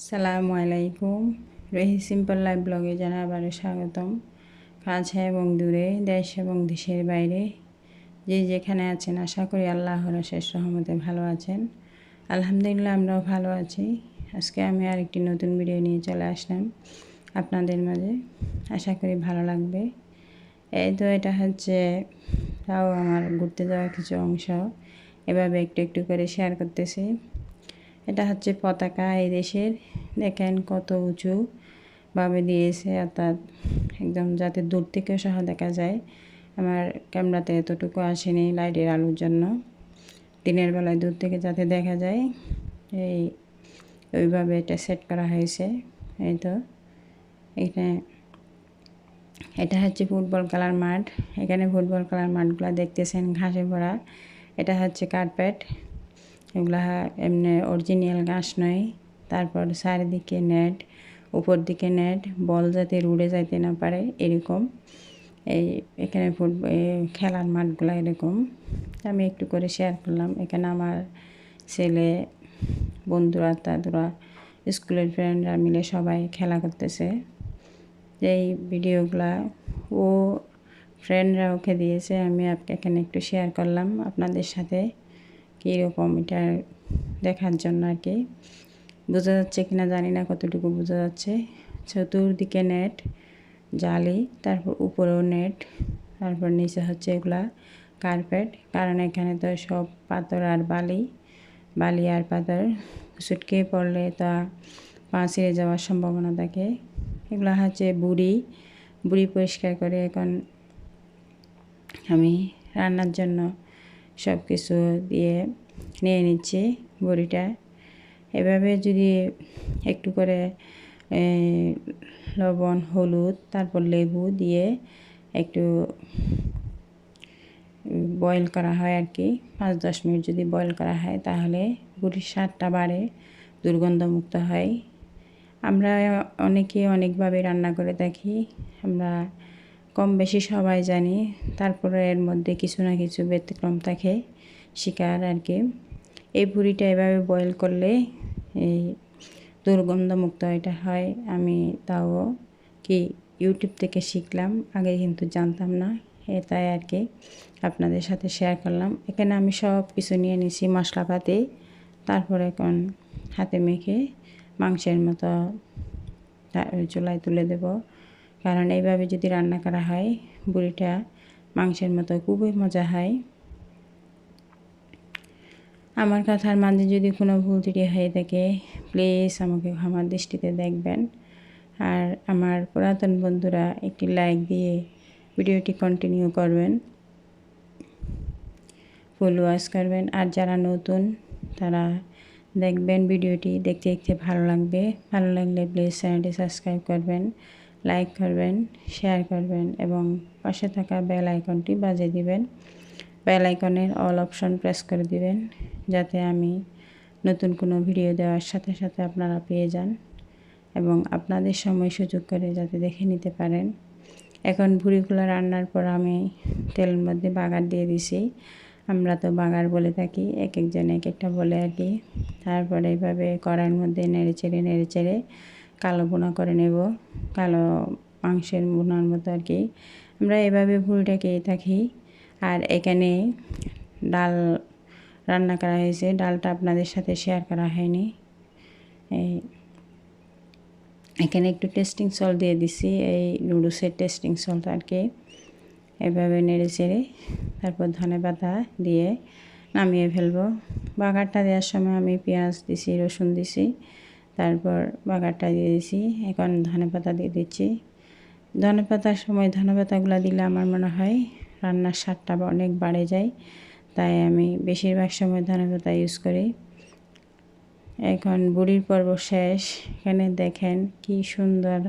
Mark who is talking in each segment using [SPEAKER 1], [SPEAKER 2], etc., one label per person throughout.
[SPEAKER 1] আসসালামু আলাইকুম। রহি সিম্পল লাইফ ব্লগে জানাই আবারও স্বাগতম। কাছে এবং দূরে, দেশ এবং দেশের বাইরে যে যেখানে আছেন, আশা করি আল্লাহর অশেষ রহমতে ভালো আছেন। আলহামদুলিল্লাহ, আমরাও ভালো আছি। আজকে আমি আরেকটি নতুন ভিডিও নিয়ে চলে আসলাম আপনাদের মাঝে। আশা করি ভালো লাগবে। এই তো এটা হচ্ছে তাও আমার ঘুরতে যাওয়া কিছু অংশ এভাবে একটু একটু করে শেয়ার করতেছি। এটা হচ্ছে পতাকা এই দেশের। দেখেন কত উঁচু ভাবে দিয়েছে, অর্থাৎ একদম যাতে দূর থেকেও সহ দেখা যায়। আমার ক্যামেরাতে এতটুকু আসেনি লাইটের আলোর জন্য, দিনের বেলায় দূর থেকে যাতে দেখা যায় এই ওইভাবে এটা সেট করা হয়েছে। এই তো এটা হচ্ছে ফুটবল খেলার মাঠ। এখানে ফুটবল খেলার মাঠগুলো দেখতেছেন ঘাসে ভরা। এটা হচ্ছে কার্পেট, এগুলা এমনি অরিজিনাল ঘাস নয়। তারপর চারিদিকে নেট, উপর দিকে নেট, বল যাতে উড়ে যাইতে না পারে এরকম। এখানে খেলার মাঠগুলো এরকম। আমি একটু করে শেয়ার করলাম। এখানে আমার ছেলে, বন্ধুরা, তারা স্কুলের ফ্রেন্ডরা মিলে সবাই খেলা করতেছে। এই ভিডিওগুলা ও ফ্রেন্ডরা ওকে দিয়েছে, আমি এখানে একটু শেয়ার করলাম আপনাদের সাথে কীরকম এটা দেখার জন্য আর কি। বোঝা যাচ্ছে কিনা জানি না, কতটুকু বোঝা যাচ্ছে। চতুর্দিকে নেট, জালি, তারপর উপরেও নেট, তারপর নিচে হচ্ছে এগুলা কার্পেট। কারণ এখানে তো সব পাথর আর বালি আর পাথর, ছুটকে পড়লে তা পা ছিঁড়ে যাওয়ার সম্ভাবনা থাকে। এগুলো হচ্ছে বুড়ি পরিষ্কার করে এখন আমি রান্নার জন্য সব কিছু দিয়ে নিয়ে নিচ্ছি বড়িটা। এভাবে যদি একটু করে লবণ, হলুদ, তারপর লেবু দিয়ে একটু বয়েল করা হয় আর কি, 5-10 মিনিট যদি বয়েল করা হয় তাহলে বড়ির স্বাদটা বাড়ে, দুর্গন্ধমুক্ত হয়। আমরা অনেকে অনেকভাবে রান্না করে থাকি, আমরা কম বেশি সবাই জানি। তারপরে এর মধ্যে কিছু না কিছু ব্যতিক্রম থাকে শিকার আর কি। এই বুড়িটা এভাবে বয়েল করলে এই দুর্গন্ধমুক্ত এটা হয়। আমি তাও কি ইউটিউব থেকে শিখলাম, আগে কিন্তু জানতাম না। তাই আর কি আপনাদের সাথে শেয়ার করলাম। এখানে আমি সব কিছু নিয়ে নিছি মশলাপাতি। তারপরে এখন হাতে মেখে মাংসের মতো চুলায় তুলে দেব। কারণ এইভাবে যদি রান্না করা হয় বুড়িটা মাংসের মতো খুবই মজা হয়। আমার কথার মাঝে যদি কোনো ভুল ত্রুটি হয়ে থাকে প্লিজ আমাকে ক্ষমার দৃষ্টিতে দেখবেন। আর আমার পুরাতন বন্ধুরা একটি লাইক দিয়ে ভিডিওটি কন্টিনিউ করবেন, ফুল ওয়াচ করবেন। আর যারা নতুন তারা দেখবেন ভিডিওটি, দেখতে দেখতে ভালো লাগবে। ভালো লাগলে প্লিজ চ্যানেলটি সাবস্ক্রাইব করবেন, লাইক করবেন, শেয়ার করবেন এবং পাশে থাকা বেল আইকনটি বাজিয়ে দিবেন। বেল আইকনের অল অপশন প্রেস করে দিবেন, যাতে আমি নতুন কোনো ভিডিও দেওয়ার সাথে সাথে আপনারা পেয়ে যান এবং আপনাদের সময় সুযোগ করে যাতে দেখে নিতে পারেন। এখন ভুড়িগুলো রান্নার পর আমি তেলের মধ্যে বাগার দিয়ে দিছি। আমরা তো বাগার বলে থাকি, এক একজন এক একটা বলে আর কি। তারপরে এইভাবে কড়াইয়ের মধ্যে নেড়ে চেড়ে কালো বোনা করে নেব, কালো মাংসের বোনার মতো আর কি। আমরা এভাবে ভুড়িটাকে থাকি। আর এখানে ডাল রান্না করা হয়েছে, ডালটা আপনাদের সাথে শেয়ার করা হয়নি। এখানে একটু টেস্টিং সল্ট দিয়ে দিছি, এই নুডলসের টেস্টিং সল্ট আর কি। এভাবে নেড়ে চেড়ে তারপর ধনেপাতা দিয়ে নামিয়ে ফেলবো। বাগারটা দেওয়ার সময় আমি পেঁয়াজ দিছি, রসুন দিছি, তারপর বাগারটা দিয়ে দিছি। এখন ধনেপাতা দিয়ে দিচ্ছি। ধনেপাতার সময় ধনেপাতাগুলো দিলে আমার মনে হয় রান্নার স্বাদটা অনেক বাড়ে যায়, তাই আমি বেশিরভাগ সময় ধনেপাতা ইউজ করি। এখন বুড়ির পর্ব শেষ। এখানে দেখেন কি সুন্দর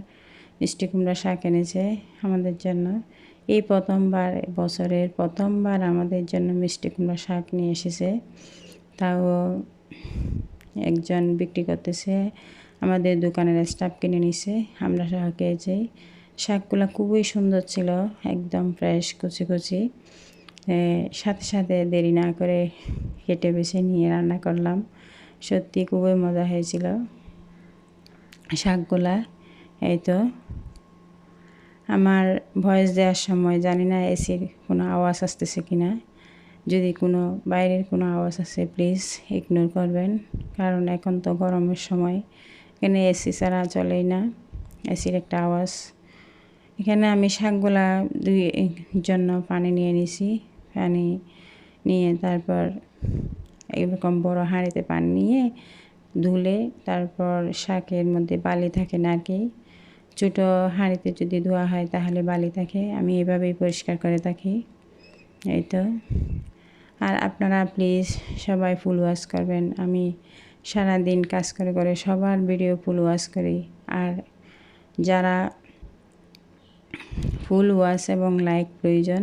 [SPEAKER 1] মিষ্টি কুমড়া শাক এনেছে আমাদের জন্য। এই বছরের প্রথমবার আমাদের জন্য মিষ্টি কুমড়া শাক নিয়ে এসেছে। তাও একজন বিক্রি করতেছে, আমাদের দোকানের স্টাফ কিনে নিছে, আমরা সহ খেয়েছি। শাকগুলো খুবই সুন্দর ছিল, একদম ফ্রেশ, কুচি কুচি। সাথে সাথে দেরি না করে কেটে বেছে নিয়ে রান্না করলাম। সত্যি খুবই মজা হয়েছিল। শাকগুলা। এই তো আমার ভয়েস দেওয়ার সময় জানি না এসির কোনো আওয়াজ আসতেছে কিনা, যদি কোনো বাইরের কোনো আওয়াজ আসে প্লিজ ইগনোর করবেন, কারণ এখন তো গরমের সময়, এখানে এসি ছাড়া চলেই না, এসির একটা আওয়াজ। এখানে আমি শাকগুলা জন্য পানি নিয়ে নিছি, পানি নিয়ে তারপর এরকম বড় হাঁড়িতে পানি নিয়ে ধুলে তারপর শাকের মধ্যে বালি থাকে না আর কি, ছোটো হাঁড়িতে যদি ধোয়া হয় তাহলে বালি থাকে, আমি এভাবেই পরিষ্কার করে থাকি। এই তো। আর আপনারা প্লিজ সবাই ফুল ওয়াশ করবেন, আমি সারা দিন কাজ করে করে সবার ভিডিও ফুল ওয়াশ করি। আর যারা ফুল ওয়াশ এবং লাইক প্রয়োজন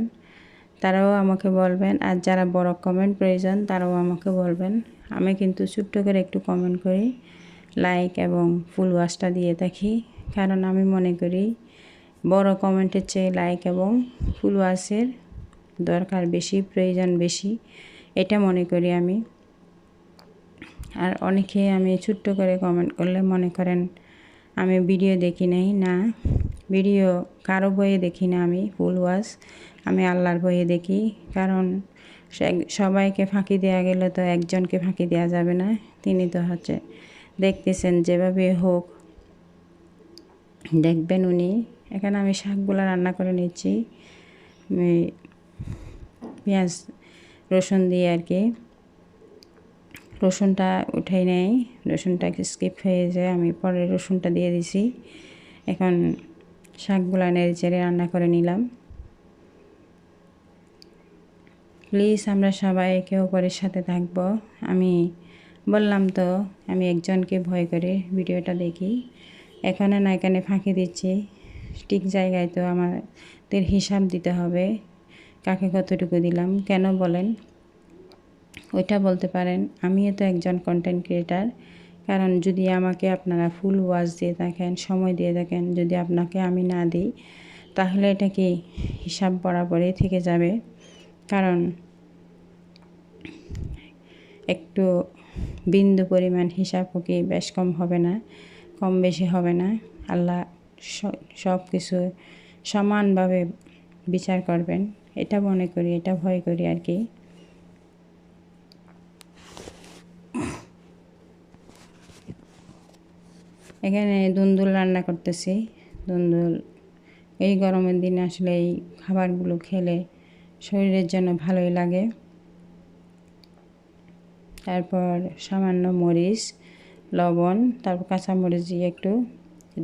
[SPEAKER 1] তারাও আমাকে বলবেন, আর যারা বড় কমেন্ট প্রয়োজন তারাও আমাকে বলবেন। আমি কিন্তু ছোট্ট করে একটু কমেন্ট করি, লাইক এবং ফুল ওয়াশটা দিয়ে থাকি, কারণ আমি মনে করি বড় কমেন্টের চেয়ে লাইক এবং ফুল ওয়াশের দরকার বেশি, প্রয়োজন বেশি, এটা মনে করি আমি। আর অনেকে আমি ছোট্ট করে কমেন্ট করলে মনে করেন আমি ভিডিও দেখি নাই, না ভিডিও কারো বইয়ে দেখি না, আমি ফুল ওয়াশ আমি আল্লাহর বইয়ে দেখি, কারণ সবাইকে ফাঁকি দেওয়া গেলে তো একজনকে ফাঁকি দেওয়া যাবে না, তিনি তো হচ্ছে দেখতেছেন যেভাবে হোক দেখবেন উনি। এখানে আমি শাকগুলো রান্না করে নিচ্ছি পেঁয়াজ রসুন দিয়ে আর কি, রসুনটা উঠাই নেই, রসুনটা স্কিপ হয়ে যায়, আমি পরে রসুনটা দিয়ে দিছি। এখন শাকগুলো নেড়ে চেড়ে রান্না করে নিলাম। প্লিজ আমরা সবাই একে অপরের সাথে থাকবো। আমি বললাম তো আমি একজনকে ভয় করে ভিডিওটা দেখি, এখানে না এখানে ফাঁকি দিচ্ছি, ঠিক জায়গায় তো আমাদের হিসাব দিতে হবে, কাকে কতটুকু দিলাম কেন বলেন, ওইটা বলতে পারেন। আমিও তো একজন কন্টেন্ট ক্রিয়েটার, কারণ যদি আমাকে আপনারা ফুল ওয়াচ দিয়ে থাকেন, সময় দিয়ে থাকেন, যদি আপনাকে আমি না দিই তাহলে এটা কি হিসাব বরাবরই থেকে যাবে, কারণ একটু বিন্দু পরিমাণ হিসাবও কি বেশ কম হবে না, কম বেশি হবে না, আল্লাহ সব কিছু সমানভাবে বিচার করবেন, এটা মনে করি, এটা ভয় করি আর কি। এখানে দুন্দুল রান্না করতেছি, দুন্দুল এই গরমের দিনে আসলে এই খাবারগুলো খেলে শরীরের জন্য ভালোই লাগে। তারপর সামান্য মরিচ, লবণ, তারপর কাঁচামরিচ দিয়ে একটু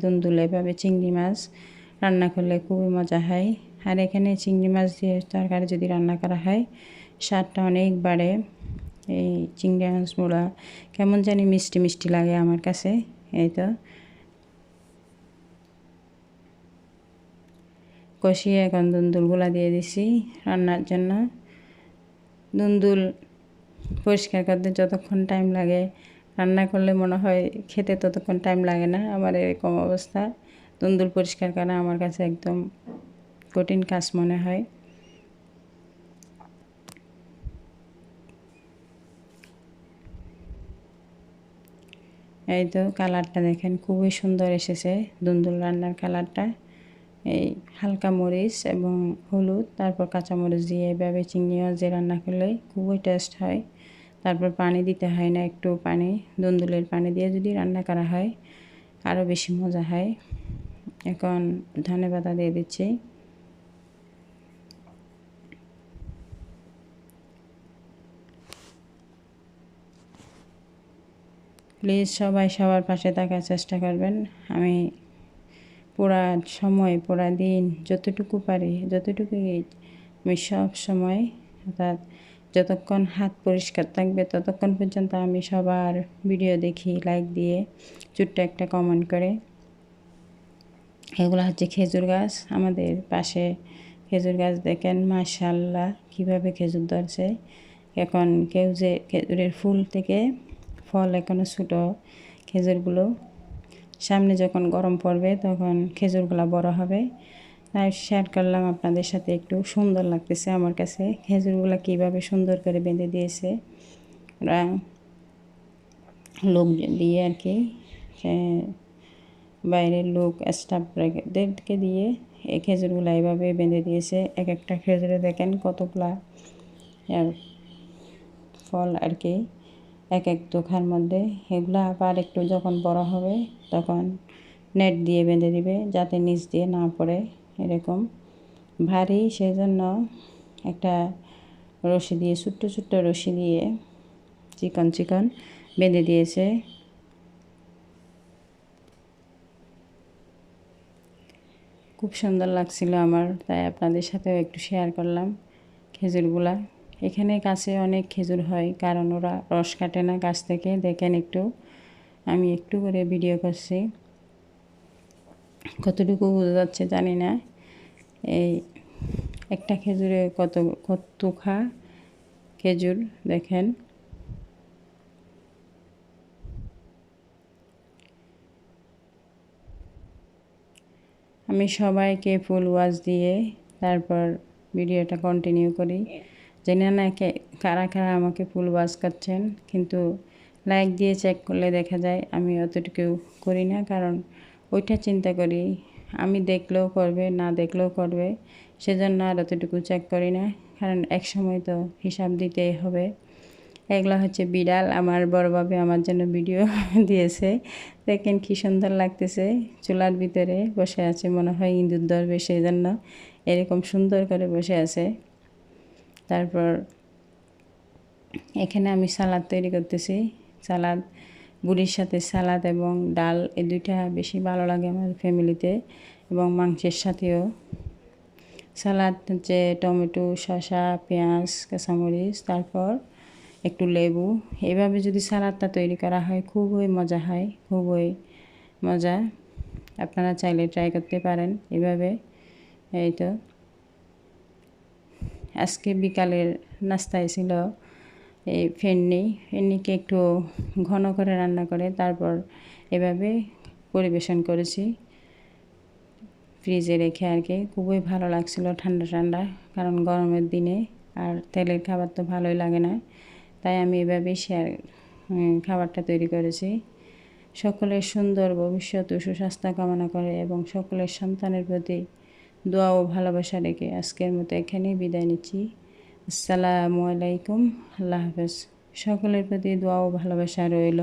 [SPEAKER 1] দুন্দুল, এভাবে চিংড়ি মাছ রান্না করলে খুবই মজা হয়। আর এখানে চিংড়ি মাছ দিয়ে তরকারি যদি রান্না করা হয় স্বাদটা অনেক বাড়ে। এই চিংড়ি মাছগুলো কেমন জানি মিষ্টি মিষ্টি লাগে আমার কাছে। এই তো কষিয়ে এখন দুন্দুলগুলা দিয়ে দিছি রান্নার জন্য। দুন্দুল পরিষ্কার করতে যতক্ষণ টাইম লাগে, রান্না করলে মনে হয় খেতে ততক্ষণ টাইম লাগে না, আমার এরকম অবস্থা। দুন্দুল পরিষ্কার করা আমার কাছে একদম কঠিন কাজ মনে হয়। এই তো কালারটা দেখেন খুবই সুন্দর এসেছে দুন্দুল রান্নার কালারটা। এই হালকা মরিচ এবং হলুদ, তারপর কাঁচামরিচ দিয়ে এভাবে চিংড়ি মাছ দিয়ে রান্না করলে খুবই টেস্ট হয়। তারপর পানি দিতে হয় না, একটু পানি দুন্দুলের পানি দিয়ে যদি রান্না করা হয় আরও বেশি মজা হয়। এখন ধনেপাতা দিয়ে দিচ্ছি। প্লিজ সবাই সবার পাশে থাকার চেষ্টা করবেন। আমি পুরা সময় পুরা দিন যতটুকু পারি যতটুকুই আমি সব সময়, অর্থাৎ যতক্ষণ হাত পরিষ্কার থাকবে ততক্ষণ পর্যন্ত আমি সবার ভিডিও দেখি লাইক দিয়ে, ছোট্ট একটা কমেন্ট করে। এগুলো হচ্ছে খেজুর গাছ, আমাদের পাশে খেজুর গাছ দেখেন মাশাআল্লাহ কীভাবে খেজুর ধরছে। এখন কেউ যে খেজুরের ফুল থেকে ফল এখনও ছোটো, খেজুরগুলো সামনে যখন গরম পড়বে তখন খেজুরগুলো বড় হবে। তাই শেয়ার করলাম আপনাদের সাথে, একটু সুন্দর লাগতেছে আমার কাছে খেজুরগুলো কীভাবে সুন্দর করে বেঁধে দিয়েছে ওরা লোক দিয়ে আর কি। বাইরের লোক স্টাফদেরকে দিয়ে এই খেজুরগুলো এইভাবে বেঁধে দিয়েছে। এক একটা খেজুরে দেখেন কতগুলা ফল আর কি এক এক দোকার মধ্যে। এগুলা আবার একটু যখন বড় হবে তখন নেট দিয়ে বেঁধে দিবে যাতে নিচ দিয়ে না পড়ে। এরকম ভারী, সেজন্য একটা রশি দিয়ে ছোট্ট ছোট্ট রশি দিয়ে চিকন চিকন বেঁধে দিয়েছে। খুব সুন্দর লাগছিল আমার, তাই আপনাদের সাথেও একটু শেয়ার করলাম খেজুরগুলা। এখানে গাছে অনেক খেজুর হয়, কারণ ওরা রস কাটে না গাছ থেকে। দেখেন একটু, আমি একটু করে ভিডিও করছি, কতটুকু বোঝা যাচ্ছে জানি না। এই একটা খেজুরে কত খা খেজুর দেখেন। আমি সবাইকে ফুল ওয়াশ দিয়ে তারপর ভিডিওটা কন্টিনিউ করি। জানি না কারা কারা আমাকে ফুল ওয়াশ করছেন, কিন্তু লাইক দিয়ে চেক করলে দেখা যায় আমি অতটুকু করি না, কারণ ওইটা চিন্তা করি আমি দেখলেও করবে, না দেখলেও করবে, সেজন্য আর অতটুকু চেক করি না, কারণ এক সময় তো হিসাব দিতেই হবে। এগুলো হচ্ছে বিড়াল, আমার বড়ভাবে আমার জন্য ভিডিও দিয়েছে। দেখেন কি সুন্দর লাগতেছে, চুলার ভিতরে বসে আছে, মনে হয় ইঁদুর ধরবে, সেই জন্য এরকম সুন্দর করে বসে আছে। তারপর এখানে আমি সালাদ তৈরি করতেছি। সালাদ, বুড়ির সাথে সালাদ এবং ডাল, এই দুইটা বেশি ভালো লাগে আমার ফ্যামিলিতে, এবং মাংসের সাথেও। সালাদ হচ্ছে টমেটো, শসা, পেঁয়াজ, কাঁচামরিচ, তারপর একটু লেবু। এভাবে যদি সালাদটা তৈরি করা হয় খুবই মজা হয়, খুবই মজা। আপনারা চাইলে ট্রাই করতে পারেন এভাবে। এই তো আজকে বিকালের নাস্তায় ছিল এই ফেন্নিকে একটু ঘন করে রান্না করে তারপর এভাবে পরিবেশন করেছি ফ্রিজে রেখে আর কি। খুবই ভালো লাগছিল ঠান্ডা ঠান্ডা, কারণ গরমের দিনে আর তেলের খাবার তো ভালোই লাগে না, তাই আমি এভাবেই খাবারটা তৈরি করেছি। সকলের সুন্দর ভবিষ্যৎ ও সুস্বাস্থ্য কামনা করে এবং সকলের সন্তানের প্রতি দোয়া ও ভালোবাসা রেখে আজকের মতো এখানেই বিদায় নিচ্ছি। আসসালামু আলাইকুম, আল্লাহ হাফেজ। সকলের প্রতি দোয়া ও ভালোবাসা রইল।